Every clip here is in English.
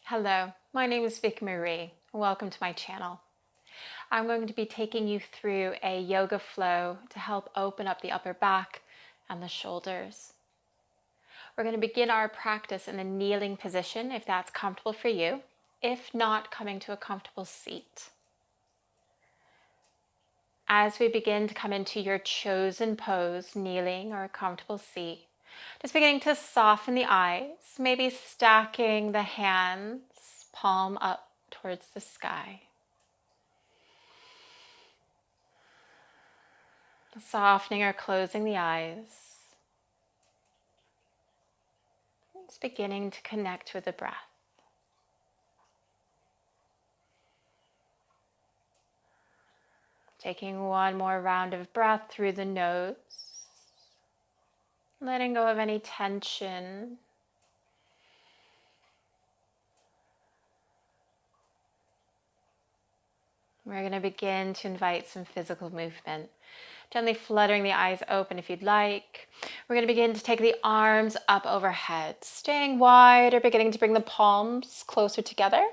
Hello, my name is Vickie-Marie. Welcome to my channel. I'm going to be taking you through a yoga flow to help open up the upper back and the shoulders. We're going to begin our practice in a kneeling position if that's comfortable for you. If not, coming to a comfortable seat. As we begin to come into your chosen pose, kneeling or a comfortable seat, just beginning to soften the eyes, maybe stacking the hands, palm up towards the sky. Softening or closing the eyes. Just beginning to connect with the breath. Taking one more round of breath through the nose. Letting go of any tension. We're going to begin to invite some physical movement. Gently fluttering the eyes open if you'd like. We're going to begin to take the arms up overhead, staying wide or beginning to bring the palms closer together.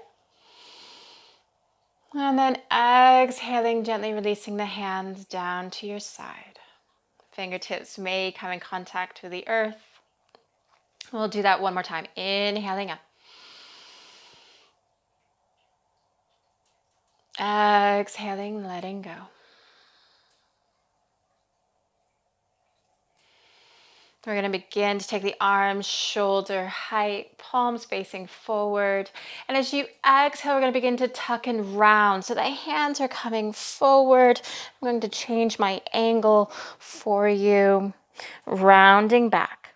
And then exhaling, gently releasing the hands down to your side. Fingertips may come in contact with the earth. We'll do that one more time. Inhaling up. Exhaling, letting go. We're going to begin to take the arms shoulder height, palms facing forward. And as you exhale, we're going to begin to tuck and round. So the hands are coming forward. I'm going to change my angle for you. Rounding back.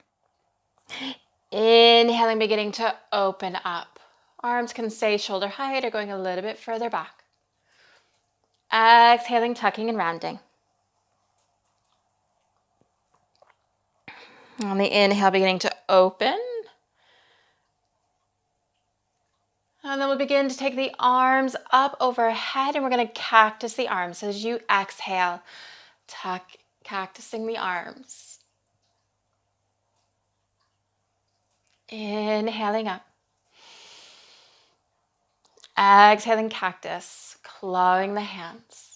Inhaling, beginning to open up. Arms can stay shoulder height or going a little bit further back. Exhaling, tucking and rounding. On the inhale, beginning to open. And then we'll begin to take the arms up overhead and we're going to cactus the arms. So as you exhale, cactusing the arms. Inhaling up. Exhaling, cactus, clawing the hands.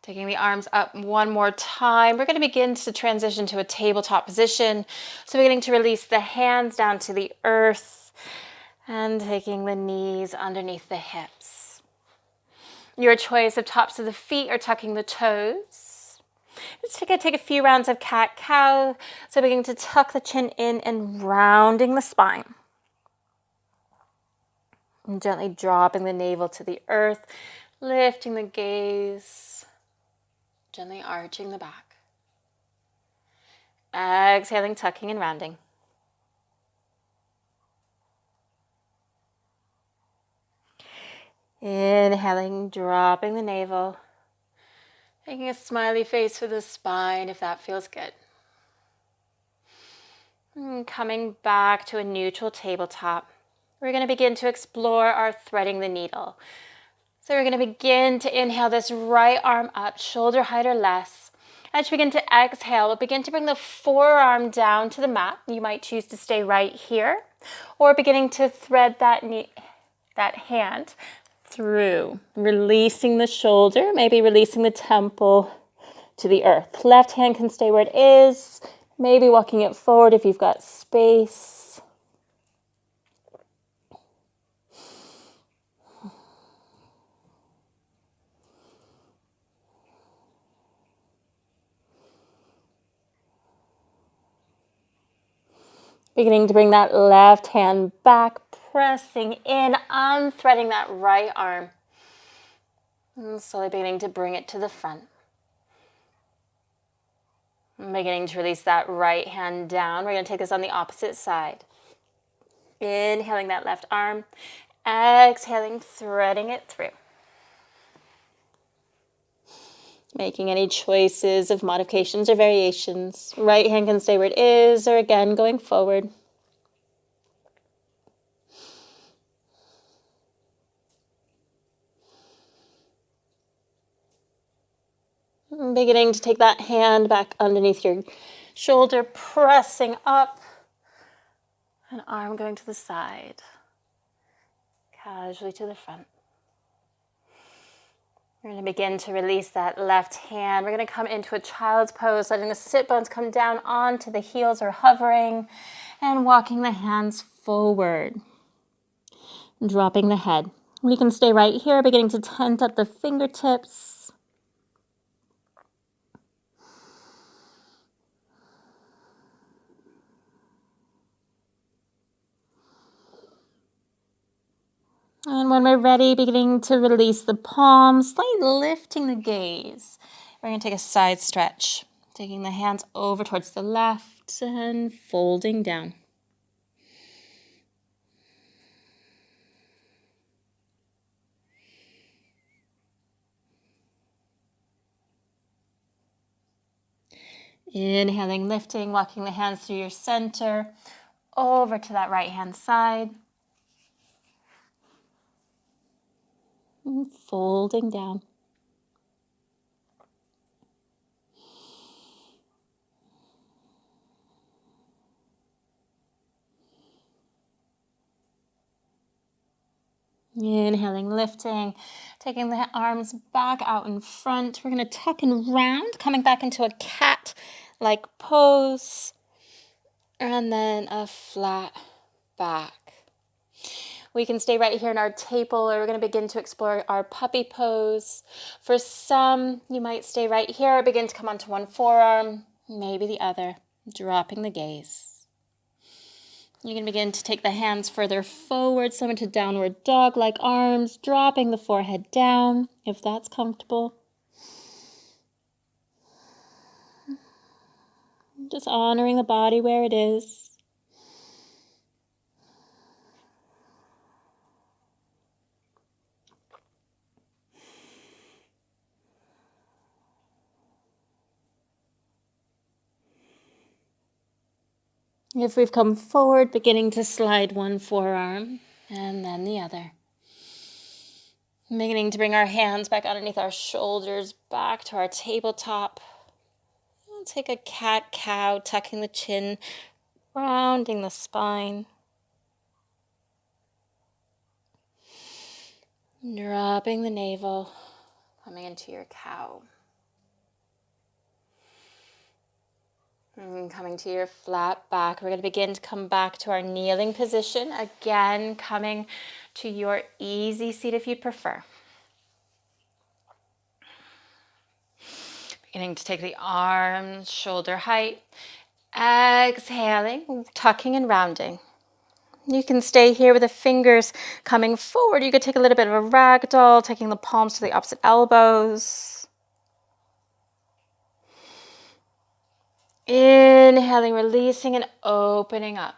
Taking the arms up one more time. We're going to begin to transition to a tabletop position. So beginning to release the hands down to the earth and taking the knees underneath the hips. Your choice of tops of the feet or tucking the toes. Let's take a few rounds of cat-cow. So beginning to tuck the chin in and rounding the spine. And gently dropping the navel to the earth, lifting the gaze. Gently arching the back. Exhaling, tucking and rounding. Inhaling, dropping the navel. Making a smiley face for the spine if that feels good. And coming back to a neutral tabletop. We're going to begin to explore our threading the needle. So we're going to begin to inhale this right arm up, shoulder height or less. As you begin to exhale, we'll begin to bring the forearm down to the mat. You might choose to stay right here, or beginning to thread that hand through, releasing the shoulder, maybe releasing the temple to the earth. Left hand can stay where it is, maybe walking it forward if you've got space. Beginning to bring that left hand back, pressing in, unthreading that right arm. And slowly beginning to bring it to the front. And beginning to release that right hand down. We're going to take this on the opposite side. Inhaling that left arm. Exhaling, threading it through. Making any choices of modifications or variations. Right hand can stay where it is, or again, going forward. Beginning to take that hand back underneath your shoulder, pressing up. An arm going to the side, casually to the front. We're going to begin to release that left hand. We're going to come into a child's pose, letting the sit bones come down onto the heels or hovering, and walking the hands forward. Dropping the head. We can stay right here, beginning to tent up the fingertips. And when we're ready, beginning to release the palms, slightly lifting the gaze. We're going to take a side stretch, taking the hands over towards the left and folding down. Inhaling, lifting, walking the hands through your center, over to that right hand side. And folding down. Inhaling, lifting, taking the arms back out in front. We're going to tuck and round, coming back into a cat-like pose. And then a flat back. We can stay right here in our table, or we're going to begin to explore our puppy pose. For some, you might stay right here, begin to come onto one forearm, maybe the other, dropping the gaze. You can begin to take the hands further forward, some into downward dog like arms, dropping the forehead down if that's comfortable. Just honoring the body where it is. If we've come forward, beginning to slide one forearm and then the other. Beginning to bring our hands back underneath our shoulders, back to our tabletop. We'll take a cat-cow, tucking the chin, rounding the spine. Dropping the navel, coming into your cow. And coming to your flat back, we're going to begin to come back to our kneeling position. Again, coming to your easy seat if you prefer. Beginning to take the arms shoulder height. Exhaling, tucking and rounding. You can stay here with the fingers coming forward. You could take a little bit of a ragdoll, taking the palms to the opposite elbows. Inhaling, releasing, and opening up.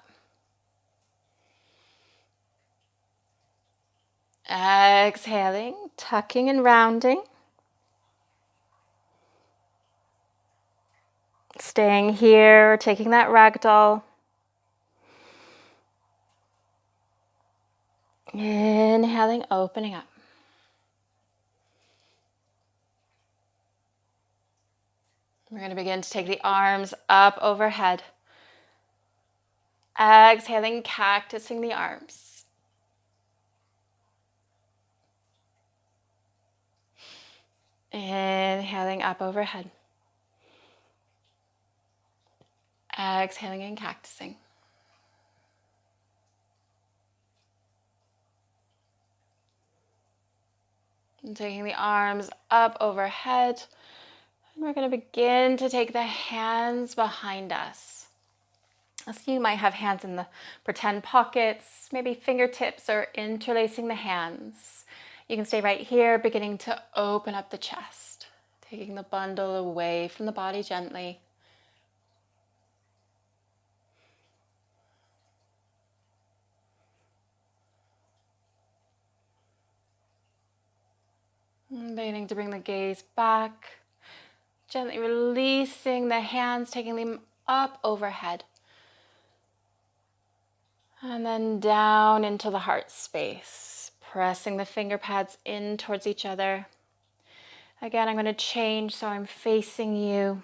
Exhaling, tucking and rounding. Staying here, taking that ragdoll. Inhaling, opening up. We're going to begin to take the arms up overhead. Exhaling, cactusing the arms. Inhaling up overhead. Exhaling and cactusing. And taking the arms up overhead. And we're going to begin to take the hands behind us. So you might have hands in the pretend pockets, maybe fingertips or interlacing the hands. You can stay right here, beginning to open up the chest, taking the bundle away from the body gently. And beginning to bring the gaze back, gently releasing the hands, taking them up overhead. And then down into the heart space, pressing the finger pads in towards each other. Again, I'm going to change so I'm facing you.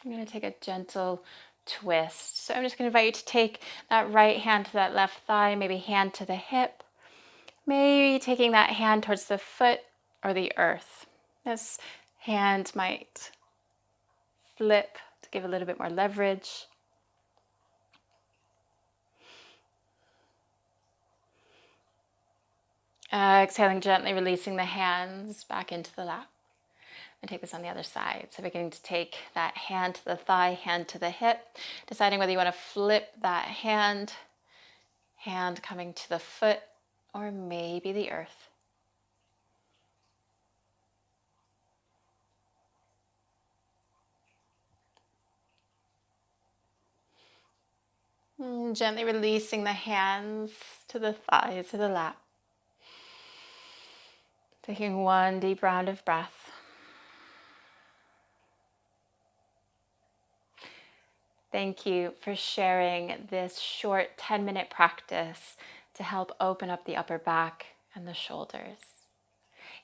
I'm going to take a gentle twist. So I'm just going to invite you to take that right hand to that left thigh, maybe hand to the hip, maybe taking that hand towards the foot or the earth. This hand might flip to give a little bit more leverage. Exhaling, gently releasing the hands back into the lap. And take this on the other side. So beginning to take that hand to the thigh, hand to the hip, deciding whether you want to flip that hand, hand coming to the foot, or maybe the earth. And gently releasing the hands to the thighs, to the lap. Taking one deep round of breath. Thank you for sharing this short 10-minute practice to help open up the upper back and the shoulders.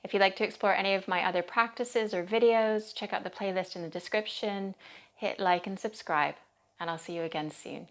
If you'd like to explore any of my other practices or videos, check out the playlist in the description, hit like and subscribe, and I'll see you again soon.